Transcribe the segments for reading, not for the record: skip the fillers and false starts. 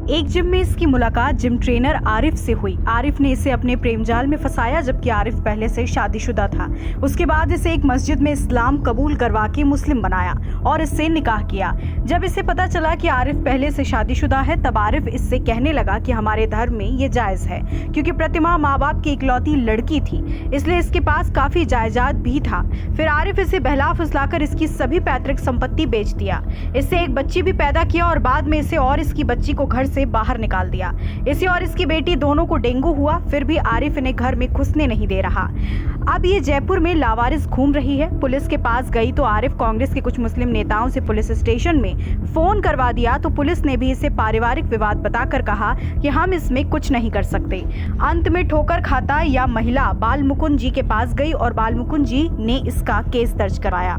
एक जिम में इसकी मुलाकात जिम ट्रेनर आरिफ से हुई। आरिफ ने इसे अपने प्रेम जाल में फंसाया, जबकि आरिफ पहले से शादीशुदा था। उसके बाद इसे एक मस्जिद में इस्लाम कबूल करवा के मुस्लिम बनाया और इससे निकाह किया। जब इसे पता चला कि आरिफ पहले से शादीशुदा है, तब आरिफ इससे कहने लगा कि हमारे धर्म में ये जायज है, क्योंकि प्रतिमा माँ बाप की इकलौती लड़की थी, इसलिए इसके पास काफी जायदाद भी था। फिर आरिफ इसे बहला फुसलाकर इसकी सभी पैतृक संपत्ति बेच दिया। इससे एक बच्ची भी पैदा किया और बाद में इसे और इसकी बच्ची को घर से बाहर निकाल दिया। इसे और इसकी बेटी दोनों को डेंगू हुआ, फिर भी आरिफ इन्हें घर में घुसने नहीं दे रहा। अब ये जयपुर में लावारिस घूम रही है। पुलिस के पास गई तो आरिफ कांग्रेस के कुछ मुस्लिम नेताओं से पुलिस स्टेशन में फोन करवा दिया, तो पुलिस ने भी इसे पारिवारिक विवाद बताकर कहा कि हम इसमें कुछ नहीं कर सकते। अंत में ठोकर खाता या महिला बालमुकुंद जी के पास गई और बालमुकुंद जी ने इसका केस दर्ज कराया।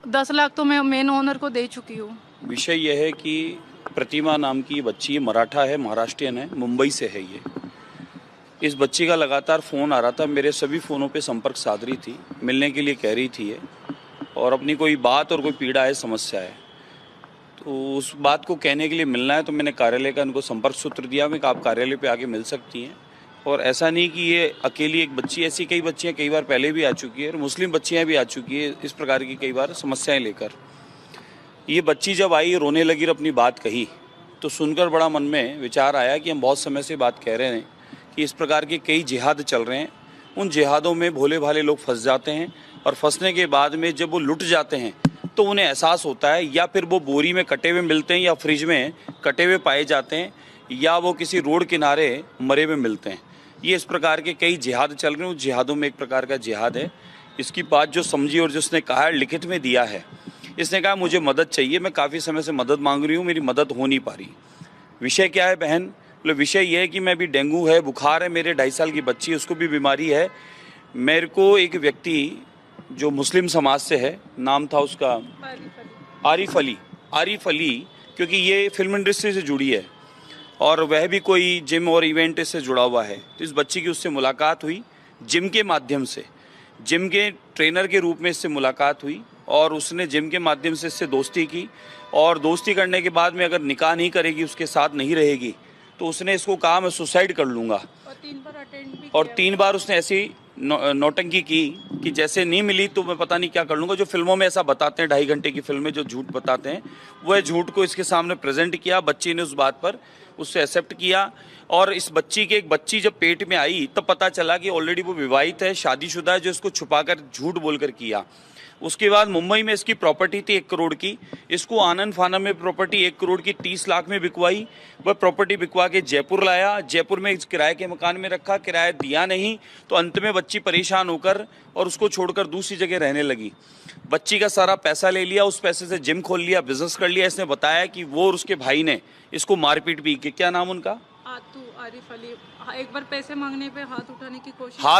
10 लाख तो मैं मेन ओनर को दे चुकी हूँ। विषय यह है कि प्रतिमा नाम की बच्ची मराठा है, महाराष्ट्रियन है, मुंबई से है ये। इस बच्ची का लगातार फ़ोन आ रहा था, मेरे सभी फ़ोनों पे संपर्क साध रही थी, मिलने के लिए कह रही थी ये, और अपनी कोई बात और कोई पीड़ा है, समस्या है, तो उस बात को कहने के लिए मिलना है। तो मैंने कार्यालय का इनको संपर्क सूत्र दिया, मैं आप कार्यालय पे आके मिल सकती हैं। और ऐसा नहीं कि ये अकेली एक बच्ची, ऐसी कई बच्चियाँ कई बार पहले भी आ चुकी है और मुस्लिम बच्चियाँ भी आ चुकी है इस प्रकार की कई बार समस्याएँ लेकर। ये बच्ची जब आई, रोने लगी और अपनी बात कही, तो सुनकर बड़ा मन में विचार आया कि हम बहुत समय से बात कह रहे हैं कि इस प्रकार के कई जिहाद चल रहे हैं। उन जिहादों में भोले भाले लोग फंस जाते हैं और फंसने के बाद में जब वो लुट जाते हैं तो उन्हें एहसास होता है, या फिर वो बोरी में कटे हुए मिलते हैं, या फ्रिज में कटे हुए पाए जाते हैं, या वो किसी रोड किनारे मरे हुए मिलते हैं। ये इस प्रकार के कई जिहाद चल रहे हैं। उस जिहादों में एक प्रकार का जिहाद है। इसकी बात जो समझी और जिसने कहा, लिखित में दिया है, इसने कहा मुझे मदद चाहिए, मैं काफ़ी समय से मदद मांग रही हूँ, मेरी मदद हो नहीं पा रही। विषय क्या है बहन? मतलब विषय ये है कि मैं भी, डेंगू है, बुखार है, मेरे 2.5 साल की बच्ची है, उसको भी बीमारी है। मेरे को एक व्यक्ति जो मुस्लिम समाज से है, नाम था उसका आरिफ अली, क्योंकि ये फिल्म इंडस्ट्री से जुड़ी है और वह भी कोई जिम और इवेंट से जुड़ा हुआ है। तो इस बच्ची की उससे मुलाकात हुई जिम के माध्यम से, जिम के ट्रेनर के रूप में इससे मुलाकात हुई और उसने जिम के माध्यम से इससे दोस्ती की। और दोस्ती करने के बाद में अगर निकाह नहीं करेगी, उसके साथ नहीं रहेगी, तो उसने इसको कहा मैं सुसाइड कर लूँगा। और 3 बार अटेंड भी और 3 बार उसने ऐसी नौटंकी की कि जैसे नहीं मिली तो मैं पता नहीं क्या कर लूँगा। जो फिल्मों में ऐसा बताते हैं, 2.5 घंटे की फिल्म में जो झूठ बताते हैं, वह झूठ को इसके सामने प्रेजेंट किया। बच्ची ने उस बात पर उससे एक्सेप्ट किया। और इस बच्ची के, एक बच्ची जब पेट में आई तब पता चला कि ऑलरेडी वो विवाहित है, शादीशुदा है, जो इसको छुपाकर झूठ बोलकर किया। उसके बाद मुंबई में इसकी प्रॉपर्टी थी 1 करोड़ की, इसको आनंद फानन में प्रॉपर्टी 1 करोड़ की 30 लाख में बिकवाई। वह प्रॉपर्टी बिकवा के जयपुर लाया, जयपुर में किराए के मकान में रखा, किराया दिया नहीं, तो अंत में बच्ची परेशान होकर और उसको छोड़कर दूसरी जगह रहने लगी। बच्ची का सारा पैसा ले लिया, उस पैसे से जिम खोल लिया, बिजनेस कर लिया। इसने बताया कि वो और उसके भाई ने इसको मारपीट भी की। क्या नाम उनका? आरिफ अली। एक बार पैसे मांगने पे हाथ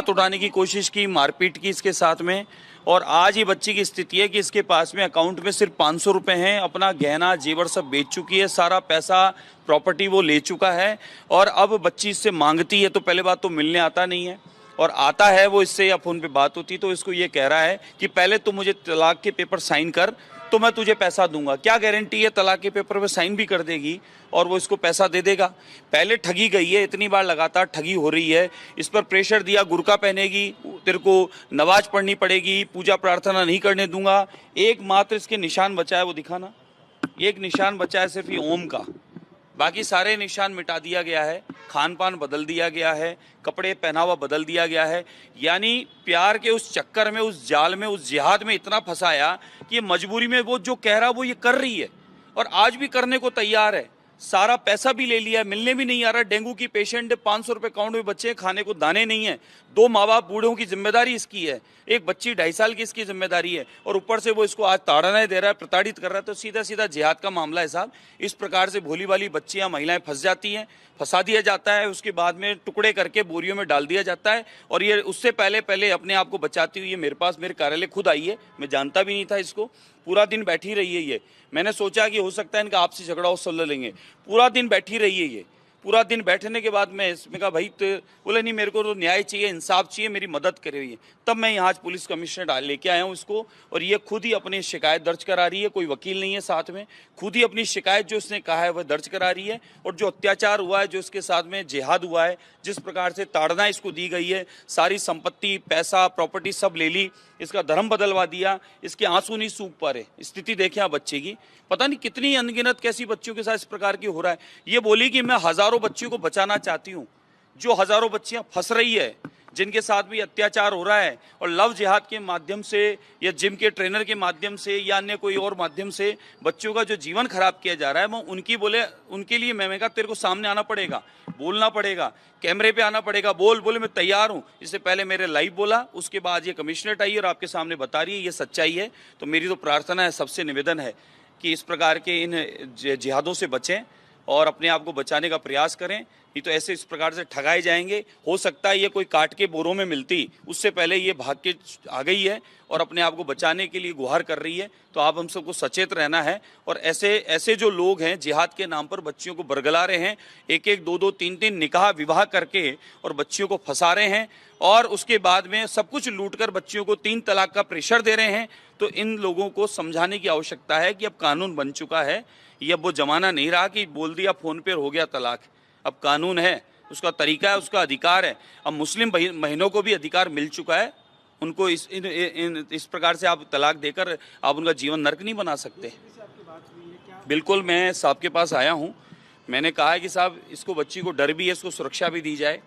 उठाने की कोशिश की, मारपीट की इसके साथ में। और आज ये बच्ची की स्थिति है कि इसके पास में अकाउंट में सिर्फ 500 रुपए हैं। अपना गहना जेवर सब बेच चुकी है, सारा पैसा प्रॉपर्टी वो ले चुका है। और अब बच्ची इससे मांगती है तो पहले बात तो मिलने आता नहीं है, और आता है वो इससे या फ़ोन पे बात होती, तो इसको ये कह रहा है कि पहले तो मुझे तलाक के पेपर साइन कर तो मैं तुझे पैसा दूंगा। क्या गारंटी है तलाक के पेपर पे साइन भी कर देगी और वो इसको पैसा दे देगा? पहले ठगी गई है, इतनी बार लगातार ठगी हो रही है। इस पर प्रेशर दिया, गुरका पहनेगी, तेरे को नमाज पढ़नी पड़ेगी, पूजा प्रार्थना नहीं करने दूंगा। एकमात्र इसके निशान बचा है, वो दिखाना। एक निशान बचा है सिर्फ, ये ओम का। बाकी सारे निशान मिटा दिया गया है, खान पान बदल दिया गया है, कपड़े पहनावा बदल दिया गया है। यानी प्यार के उस चक्कर में, उस जाल में, उस जिहाद में इतना फंसाया कि ये मजबूरी में वो जो कह रहा वो ये कर रही है, और आज भी करने को तैयार है। सारा पैसा भी ले लिया, मिलने भी नहीं आ रहा। डेंगू की पेशेंट है, 500 रुपए अकाउंट में बच्चे, खाने को दाने नहीं है। 2 माँ बाप बूढ़ों की जिम्मेदारी इसकी है, एक बच्ची 2.5 साल की इसकी जिम्मेदारी है, और ऊपर से वो इसको आज ताड़ना दे रहा है, प्रताड़ित कर रहा है। तो सीधा सीधा जिहाद का मामला है साहब। इस प्रकार से भोली भाली बच्चियां, महिलाएं फंस जाती हैं, फंसा दिया जाता है, उसके बाद में टुकड़े करके बोरियों में डाल दिया जाता है। और ये उससे पहले अपने आप को बचाती हुई मेरे पास, मेरे कार्यालय खुद आई है। मैं जानता भी नहीं था इसको। पूरा दिन बैठी रही है ये। मैंने सोचा कि हो सकता है इनका आपसी झगड़ा हो, सुलझ लेंगे। पूरा दिन बैठी रही है ये, पूरा दिन बैठने के बाद मैं इसमें कहा भाई, तो बोले नहीं मेरे को तो न्याय चाहिए, इंसाफ चाहिए, मेरी मदद करे हुई है। तब मैं यहाँ आज पुलिस कमिश्नर लेके आया हूँ इसको, और ये खुद ही अपनी शिकायत दर्ज करा रही है, कोई वकील नहीं है साथ में, खुद ही अपनी शिकायत जो उसने कहा है वह दर्ज करा रही है। और जो अत्याचार हुआ है, जो इसके साथ में जिहाद हुआ है, जिस प्रकार से ताड़ना इसको दी गई है, सारी संपत्ति, पैसा, प्रॉपर्टी सब ले ली, इसका धर्म बदलवा दिया, इसके आंसू नहीं सूख पा रहे। स्थिति देखें आप बच्चे की, पता नहीं कितनी अनगिनत कैसी बच्चियों के साथ इस प्रकार की हो रहा है। ये बोली कि मैं हजारों बच्चियों को बचाना चाहती हूँ, जो हजारों बच्चियां फंस रही है, जिनके साथ भी अत्याचार हो रहा है, और लव जिहाद के माध्यम से या जिम के ट्रेनर के माध्यम से या अन्य कोई और माध्यम से बच्चों का जो जीवन खराब किया जा रहा है, वो उनके लिए मैं कहा तेरे को सामने आना पड़ेगा, बोलना पड़ेगा, कैमरे पे आना पड़ेगा, बोले मैं तैयार हूँ। इससे पहले मेरे लाइव बोला, उसके बाद ये कमिश्नरेट आई और आपके सामने बता रही है, ये सच्चाई है। तो मेरी तो प्रार्थना है, सबसे निवेदन है कि इस प्रकार के इन जिहादों से बचें और अपने आप को बचाने का प्रयास करें, नहीं तो ऐसे इस प्रकार से ठगाए जाएंगे। हो सकता है ये कोई काट के बोरों में मिलती, उससे पहले ये भाग के आ गई है और अपने आप को बचाने के लिए गुहार कर रही है। तो आप हम सबको सचेत रहना है। और ऐसे जो लोग हैं जिहाद के नाम पर बच्चियों को बरगला रहे हैं, एक 2 3 निकाह विवाह करके और बच्चियों को फंसा रहे हैं, और उसके बाद में सब कुछ लूटकर बच्चियों को 3 तलाक का प्रेशर दे रहे हैं, तो इन लोगों को समझाने की आवश्यकता है कि अब कानून बन चुका है। ये अब वो जमाना नहीं रहा कि बोल दिया फोन पे हो गया तलाक। अब कानून है, उसका तरीका है, उसका अधिकार है। अब मुस्लिम बहनों को भी अधिकार मिल चुका है, उनको इस प्रकार से आप तलाक देकर आप उनका जीवन नर्क नहीं बना सकते। बिल्कुल, मैं साहब के पास आया हूँ, मैंने कहा है कि साहब इसको, बच्ची को डर भी है, इसको सुरक्षा भी दी जाए।